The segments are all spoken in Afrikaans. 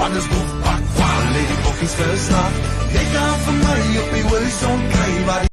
Man is boef, pak, kwaan, leer die bokkies geslaap. Jy kan vir my op die horizon kry, waar die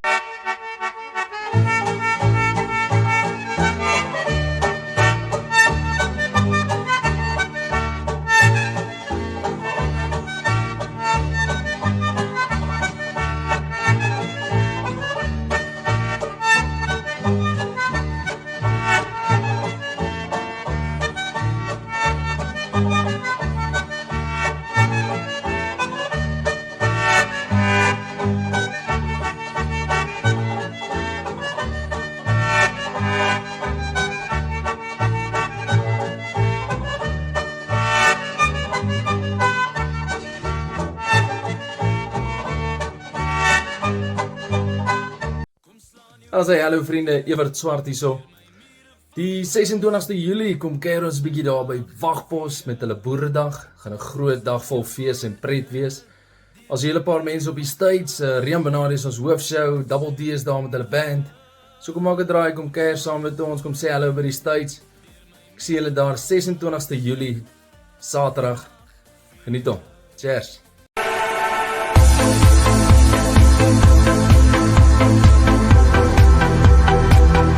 Hallo vriende, Evert Swart hierso. Die 26ste Julie kom kuier ons bietjie daar by Wagpos met hulle boeredag. Gaan 'n groot dag vol fees en pret wees. As 'n hele paar mense op die stage, Rian Benardi is ons hoofshow, Double D is daar met hulle band. So kom maak 'n draai, kom kuier saam met ons, kom sê hallo by die stage. Ek sien julle daar 26ste Julie, Saterdag. Geniet hom. Cheers.